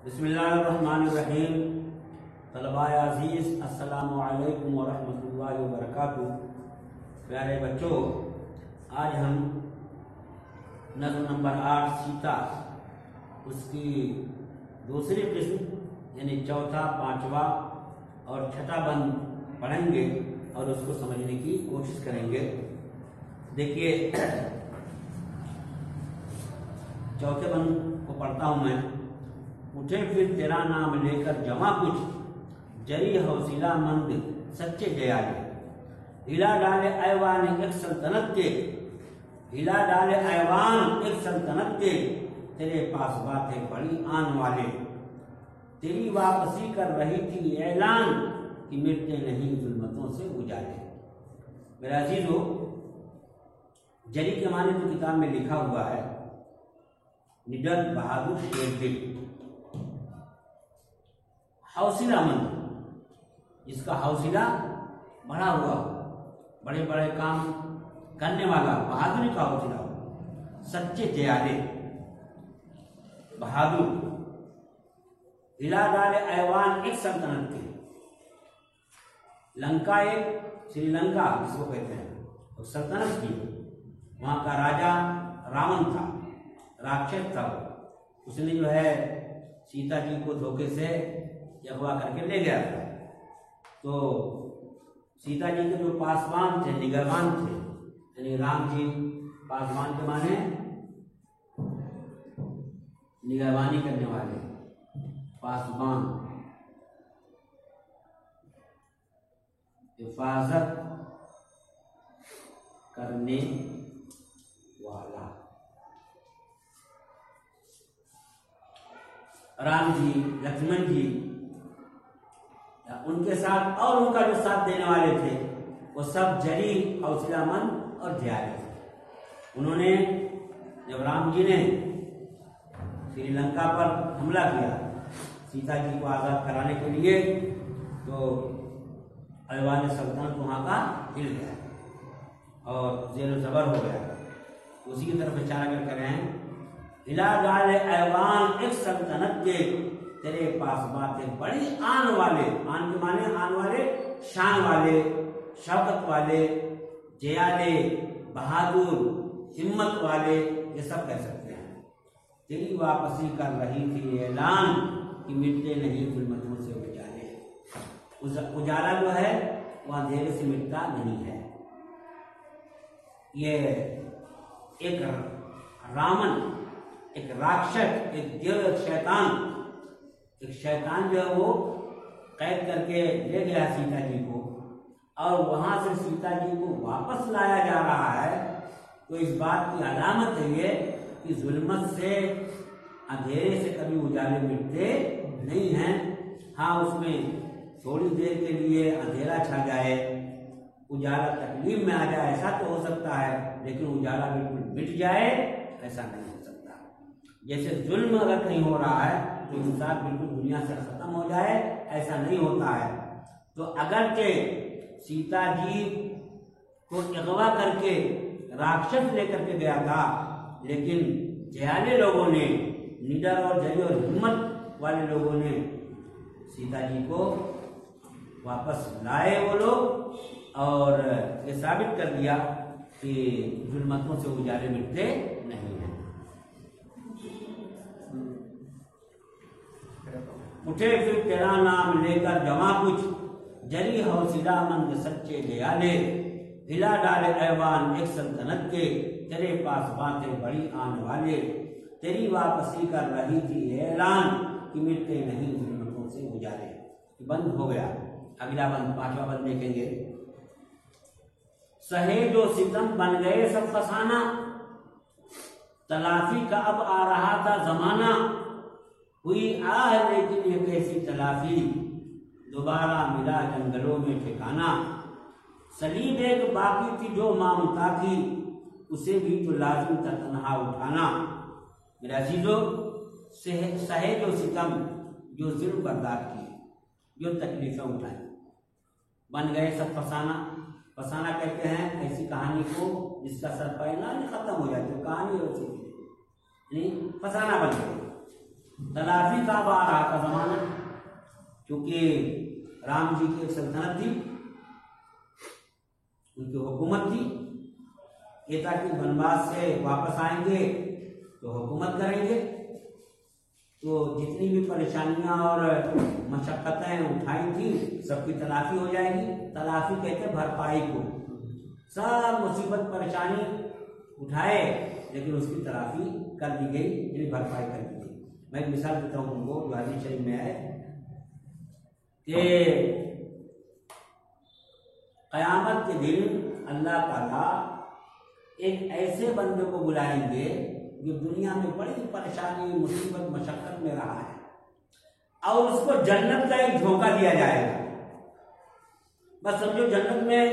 बिस्मिल्लाहिर्रहमानिर्रहीम। तलबाए अज़ीज़ अस्सलामु अलैकुम वरहमतुल्लाहि वबरकातुहू। प्यारे बच्चों, आज हम नज़्म नंबर 8 सीता उसकी दूसरी किस्म यानी चौथा, पांचवा और छठा बंद पढ़ेंगे और उसको समझने की कोशिश करेंगे। देखिए, चौथे बंद को पढ़ता हूं मैं। उठे फिर तेरा नाम लेकर जमा कुछ, जरी हौसला मंद सच्चे दयाले। हिला डाले ऐवान एक सल्तनत के, हिला डाले ऐवान एक सल्तनत के, तेरे पास बातें बड़ी आन वाले। तेरी वापसी कर रही थी ऐलान कि मिटते नहीं जुल्मतों से उजाले। मेरा अजीजों, जरी के माने तो किताब में लिखा हुआ है निडर, बहादुर, शेरदिल, हौसलामंद, जिसका हौसला बढ़ा हुआ, बड़े बड़े काम करने वाला, बहादुरी का हौसला हो, सच्चे दयाले, बहादुर। हिला डाले ऐवान एक सल्तनत के, लंका एक श्रीलंका जिसको कहते हैं, और सल्तनत की, वहां का राजा रावण था, राक्षस था। उसने जो है सीता जी को धोखे से अगवा करके ले गया था। तो सीता जी के जो पासवान थे, निगहबान थे, यानी राम जी पासवान के माने निगहबानी करने वाले, पासवान, हिफाजत करने वाला। राम जी, लक्ष्मण जी, उनके साथ और उनका जो साथ देने वाले थे वो सब जरी, हौसलामंद और दयालु थे। उन्होंने जब राम जी ने श्रीलंका पर हमला किया सीता जी को आजाद कराने के लिए, तो ऐवान सल्तनत वहां का हिल गया और जेर जबर हो गया। उसी की तरफ इशारा कर रहे हैं, हिला डाले ऐवान एक सल्तनत के, तेरे पास बातें बड़ी आन वाले। आन के माने आन वाले, शान वाले, शौकत वाले, जयाले, बहादुर, हिम्मत वाले, ये सब कह सकते हैं। तेरी वापसी कर रही थी ऐलान कि मिटते नहीं जुल्मतों से उजाले। उजाला जो है वह अंधेरे से मिटता नहीं है। ये एक रावण, एक राक्षस, एक देव, एक शैतान जो है वो कैद करके ले गया सीता जी को, और वहां से सीता जी को वापस लाया जा रहा है। तो इस बात की अलामत है ये कि जुल्मत से, अंधेरे से कभी उजाले मिटते नहीं हैं। हाँ, उसमें थोड़ी देर के लिए अंधेरा छा जाए, उजाला तकलीफ में आ जाए, ऐसा तो हो सकता है, लेकिन उजाला बिल्कुल मिट जाए ऐसा नहीं हो सकता। जैसे जुल्म अगर कहीं हो रहा है तो इंसान बिल्कुल दुनिया से खत्म हो जाए, ऐसा नहीं होता है। तो अगरचे सीता जी को अगवा करके राक्षस लेकर के गया था, लेकिन दयालु लोगों ने, निडर और जरी और हिम्मत वाले लोगों ने सीता जी को वापस लाए वो लोग, और ये साबित कर दिया कि जुल्मतों से उजाले मिटते नहीं हैं। उठे फिर तेरा नाम लेकर जमा कुछ, जरी हौसला मंद सच्चे दयाले। हिला डाले ऐवान एक सल्तनत के, तेरे पास बातें बड़ी आन वाले। तेरी वापसी कर रही थी ऐलान कि मिटते नहीं जुल्मतों से उजाले। बंद हो गया। अगला बंद, पांचवा बंद देखेंगे। सहे जो सितम बन गए सब फसाना, तलाफी का अब आ रहा था जमाना। हुई आह लेकिन ये कैसी तलाफी, दोबारा मिला जंगलों में ठिकाना। सलीब एक बाकी थी जो मामता की, उसे भी तो लाजिम था तन्हा उठाना। मेरा अजीजों, सहे जो सितम, जो जुल्म बर्दाश्त किए, जो तकलीफें उठाई, बन गए सब फसाना। फसाना कहते हैं ऐसी कहानी को जिसका सर पैना खत्म हो जाए, तो कहानी होती है, फसाना बन गई। तलाफी का अब आ रहा था जमाना, क्योंकि राम जी की एक सल्तनत थी, उनकी हुकूमत थी, ये था कि वनवास से वापस आएंगे तो हुकूमत करेंगे, तो जितनी भी परेशानियां और मशक्कतें उठाई थी सबकी तलाफी हो जाएगी। तलाफी कहते भरपाई को, सब मुसीबत परेशानी उठाए लेकिन उसकी तलाफी कर दी गई, यानी भरपाई कर दी गई। मैं एक मिसाल देता हूँ तुमको, जो हदीस शरीफ में है कि क़यामत के दिन अल्लाह ताला एक ऐसे बंदे को बुलाएंगे जो दुनिया में बड़ी परेशानी मुसीबत मशक्कत में रहा है, और उसको जन्नत का एक झोंका दिया जाएगा। बस समझो जन्नत में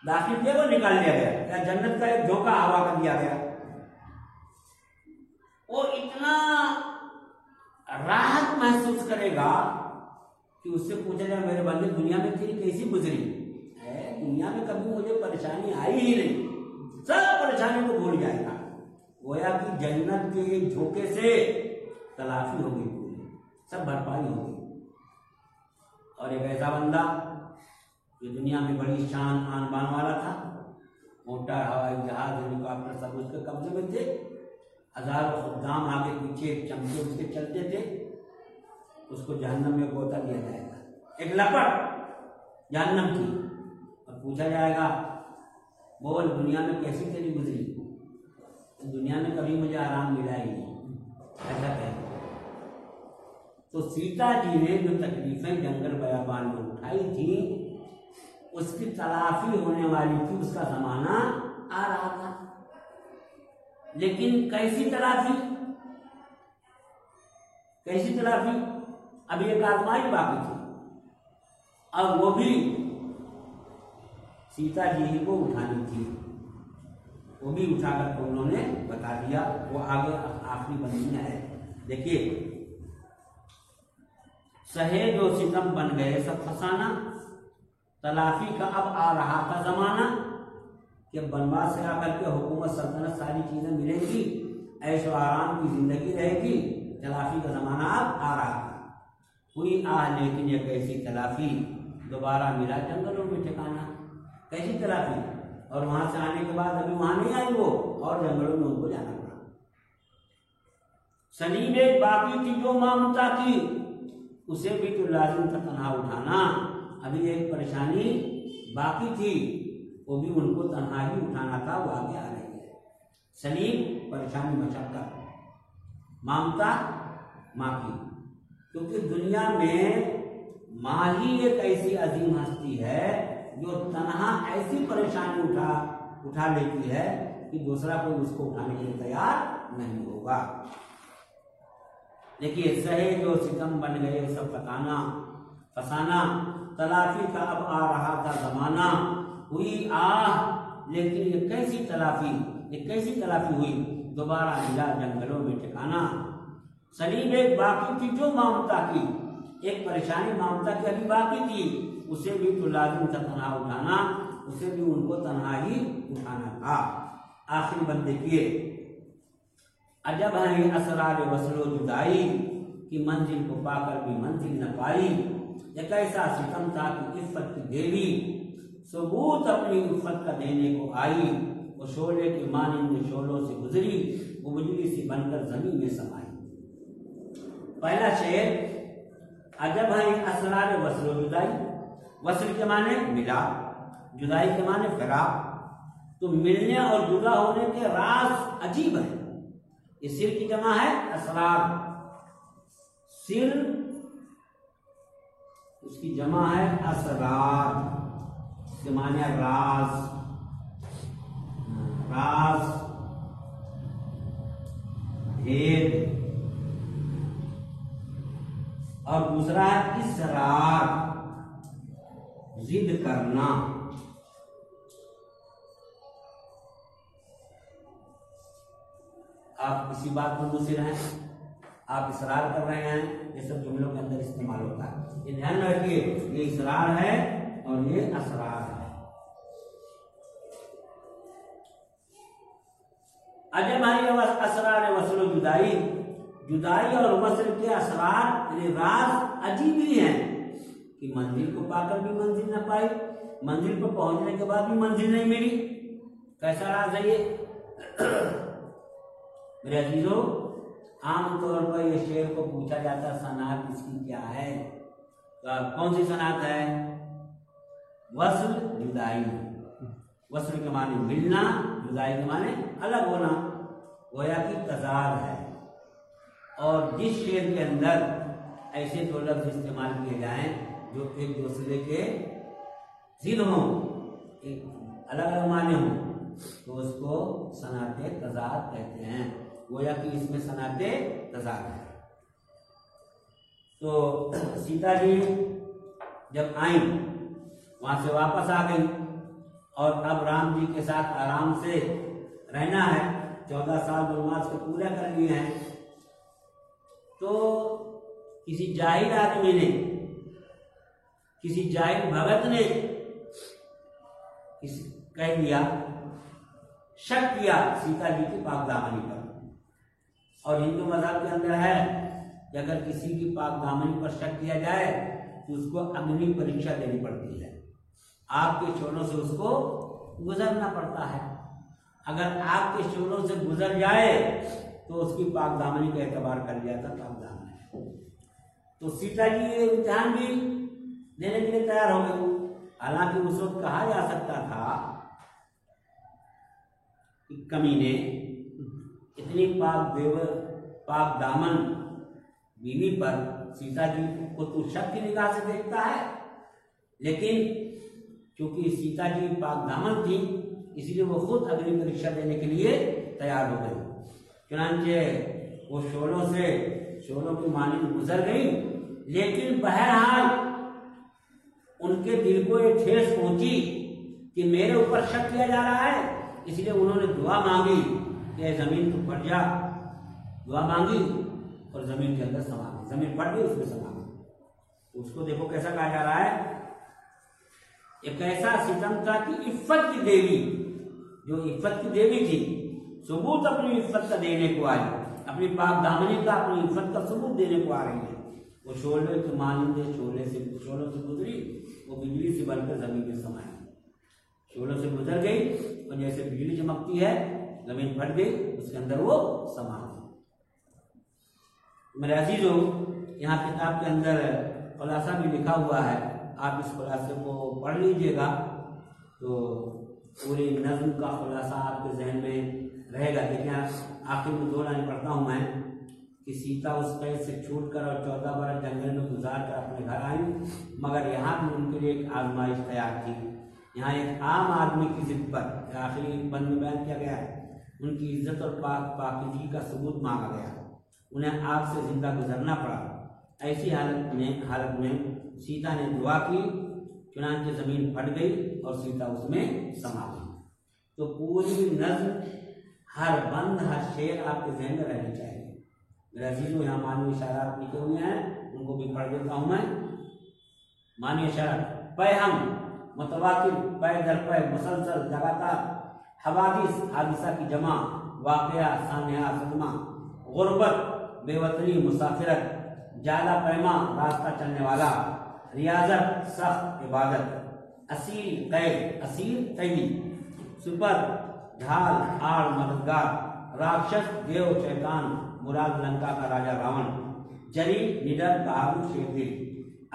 दाखिल किया वो निकाल दिया गया, या जन्नत का एक झोंका हवा कर दिया गया। वो इतना राहत महसूस करेगा कि उससे पूछा जाए मेरे बंदे दुनिया में तेरी कैसी गुजरी है, दुनिया में कभी मुझे परेशानी आई ही नहीं, सब परेशानी को भूल जाएगा। गोया कि जन्नत के झोंके से तलाफी हो गई, पूरी सब भरपाई हो गई। और एक ऐसा बंदा जो दुनिया में बड़ी शान आन बान वाला था, मोटर हवाई जहाज हेलीकॉप्टर सब उसके कब्जे में थे, हजारों खुद्दाम आगे पीछे चमके उसके चलते थे, उसको जहन्नम में गोता दिया जाएगा, एक लपट जहन्नम की, और पूछा जाएगा बोल दुनिया में कैसी तेरी गुजरी, दुनिया में कभी मुझे आराम मिला ही नहीं, ऐसा कहेगा। तो सीता जी ने जो तकलीफें जंगल बयाबान में उठाई थी उसकी तलाफी होने वाली थी, उसका जमाना आ रहा था। लेकिन कैसी तलाफी, कैसी तलाफी, अभी एक आजमाइश बाकी थी, अब वो भी सीता जी ही को उठानी थी, वो भी उठाकर तो उन्होंने बता दिया। वो आगे आखिरी बंदी में है, देखिए, सहे जो सितम बन गए सब फसाना, तलाफी का अब आ रहा था जमाना, कि बनवास से आकर के हुकूमत सल्तनत सारी चीजें मिलेंगी, ऐशो आराम की जिंदगी रहेगी, तलाफी का जमाना अब आ रहा था। हुई आह लेकिन ये कैसी तलाफी, दोबारा मिला जंगलों में ठिकाना, कैसी तलाफी, और वहां से आने के बाद अभी वहां नहीं आई वो, और जंगलों में उनको जाना पड़ा। सलीम एक बाकी थी जो मामता की, उसे भी तो लाजिम था तन्हा उठाना, अभी एक परेशानी बाकी थी, वो भी उनको तन्हा ही उठाना था, वो आगे आ रही है। सलीम परेशानी मशक्कत, मामता माँ की, क्योंकि दुनिया में माँ ही एक ऐसी अजीम हस्ती है जो तन्हा ऐसी परेशानी उठा लेती है कि दूसरा कोई उसको उठाने के लिए तैयार नहीं होगा। देखिए, सहे जो सितम बन गए सब फसाना, तलाफी का अब आ रहा था जमाना, हुई आह लेकिन ये कैसी तलाफी हुई, दोबारा मिला जंगलों में ठिकाना। सलीम एक बाकी थी जो मामता की, एक परेशानी मामता की अभी बाकी थी, उसे भी तो लाजिम था तन्हा उठाना, उसे भी उनको तन्हा ही उठाना था। आखिरी बंद देखिए, अजब है असरार वसलो जुदाई, कि मंजिल को पाकर भी मंजिल न पाई, एक ऐसा सितम था कि इफ्फत की देवी सबूत अपनी इफ्फत का देने को आई, वो शोले के मानिंद शोलों से गुजरी, वो बिजली सी बनकर जमीन में समाई। पहला शेर, अजब है असरार वसलो जुदाई, वसल के माने मिला, जुदाई के माने फिरा, तो मिलने और जुदा होने के राज अजीब है। इस सिर की जमा है असरार, सिर उसकी जमा है असरार, के माने राज, भेद, और दूसरा है इसरार, जिद करना। आप किसी बात पर मुसिर हैं, आप इसरार कर रहे हैं, ये सब जुमलों के अंदर इस्तेमाल होता है, ये ध्यान रखिए, ये इसरार है और ये असरार है। अजब है असरार वसलो जुदाई, जुदाई और वस्ल के असरार यानी राज अजीब ही हैं कि मंजिल को पाकर भी मंजिल न पाई, मंजिल पर पहुंचने के बाद भी मंजिल नहीं मिली। कैसा राज है ये? मेरे अजीजों, आमतौर पर ये शेर को पूछा जाता सनात इसकी क्या है, तो कौन सी सनात है? वस्ल जुदाई। वस्ल के माने मिलना, जुदाई के माने अलग होना, गोया की तजाद है। और जिस शेर के अंदर ऐसे दो लफ्ज इस्तेमाल किए जाएं जो एक दूसरे के जिद हों, एक अलग अलग माने हों, तो उसको सनाते तजाद कहते हैं। गोया कि इसमें सनाते तजाद है। तो सीता जी जब आई वहां से वापस आ गई और अब राम जी के साथ आराम से रहना है, 14 साल वनवास को पूरा कर लिए हैं। तो किसी जाहिल आदमी ने, किसी जाहिल भगत ने कह दिया, शक किया सीता जी की पाकदामनी पर। और हिंदू मजहब के अंदर है कि अगर किसी की पाकदामनी पर शक किया जाए तो उसको अग्नि परीक्षा देनी पड़ती है, आपके चोलों से उसको गुजरना पड़ता है। अगर आपके चोलों से गुजर जाए तो उसकी पाकदामनी का एतबार कर लिया था पाकदामनी। तो सीता जी ये इम्तिहान भी देने के लिए तैयार हो गई। हालांकि उस वक्त कहा जा सकता था कि कमीने इतनी पाक दामन बीवी पर सीता जी को तू शक की निगाह से देखता है, लेकिन क्योंकि सीता जी पाक दामन थी इसलिए वो खुद अग्नि परीक्षा देने के लिए तैयार हो गई। चुनांचे वो शोलों की मानिंद गुजर गई, लेकिन बहरहाल उनके दिल को ये ठेस पहुंची कि मेरे ऊपर शक किया जा रहा है, इसलिए उन्होंने दुआ मांगी कि जमीन तो फट जा। दुआ मांगी और जमीन के अंदर समा गई, जमीन फट गई, उसमें समा गई। उसको देखो कैसा कहा जा रहा है, एक ऐसा सितम था कि इफ्फत की देवी, जो इफ्फत की देवी थी, सबूत अपनी इफ्फत का देने को आई, अपनी पाक दामनी का, अपनी इफ्फत का सबूत देने को आ रही है। वो शोले के मानिंदे शोलों से गुजरी, वो बिजली से बनकर जमीन में समाई। शोलों से गुजर गई और जैसे बिजली चमकती है, जमीन फट गई, उसके अंदर वो समा गई। मेरे अजीजों, यहाँ किताब के अंदर खुलासा भी लिखा हुआ है, आप इस खुलासे को पढ़ लीजिएगा तो पूरी नज्म का खुलासा आपके जहन में रहेगा। देखिए आखिर में 2 लाइन पढ़ता हूँ मैं कि सीता उस कैद से छूटकर और 14 बरस जंगल में गुजार कर अपने घर आई, मगर यहाँ भी उनके लिए एक आजमाइश तैयार थी। यहाँ एक आम आदमी की जिद पर, आखिरी बंद में बयान किया गया है, उनकी इज्जत और पाकीज़गी का सबूत मांगा गया, उन्हें आग से जिंदा गुजरना पड़ा। ऐसी हालत में सीता ने दुआ की, चुनांचे जमीन फट गई और सीता उसमें समा गई। तो पूरी नज्म, हर बंद, हर शेर आपके जहन में रहनी चाहिए। मेरे अजीजों, यहाँ मानवीय इशारात लिखे हुए हैं, उनको भी पढ़ देता हूँ मैं। मानवीय इशारात: पैहम मुतवातिर, पै दर पै, मुसलसल, लगातार। हवादिस, हादिसा की जमा, वाक़या, सान्या, सदमा। गुर्बत, बेवतनी, मुसाफिरत। जाला पैमा, रास्ता चलने वाला। रियाजत, सख्त इबादत। असील, कैद, असील, कैदी। सुपर, ढाल, आड़, मददगार। राक्षस, देव, शैतान, मुराद लंका का राजा रावण। जरी, निडर, बहादुर, शेरदिल।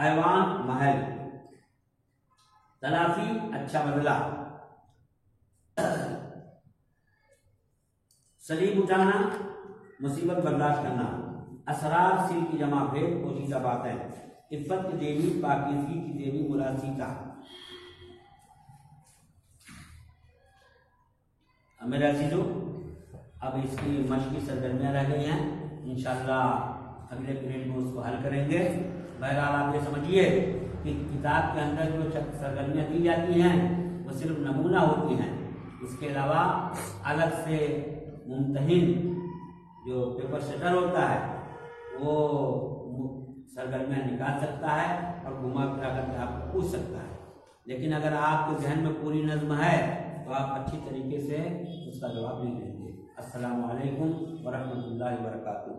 ऐवान, महल। तलाफी, अच्छा बदला। सलीब उठाना, मुसीबत बर्दाश्त करना। असरार, सिर की जमा, भेद, पोशीदा बातें। इफ्फत की देवी, पाकीज़गी की देवी, मुराद सीता। मेरे अजीजों, अब इसकी मशक़ी सरगर्मियाँ रह गई हैं, इंशाअल्लाह अगले पीरियड में उसको हल करेंगे। बहरहाल आप ये समझिए कि किताब के अंदर जो सरगर्मियाँ दी जाती हैं वो सिर्फ नमूना होती हैं, इसके अलावा अलग से मुमतहिन जो पेपर सेटर होता है वो सरगर्मियाँ निकाल सकता है और घुमा फिरा करके आपको पूछ सकता है। लेकिन अगर आपके जहन में पूरी नज़्म है तो आप अच्छी तरीके से उसका जवाब नहीं देंगे। अस्सलामु अलैकुम वरहमतुल्लाहि वबरकातुहू।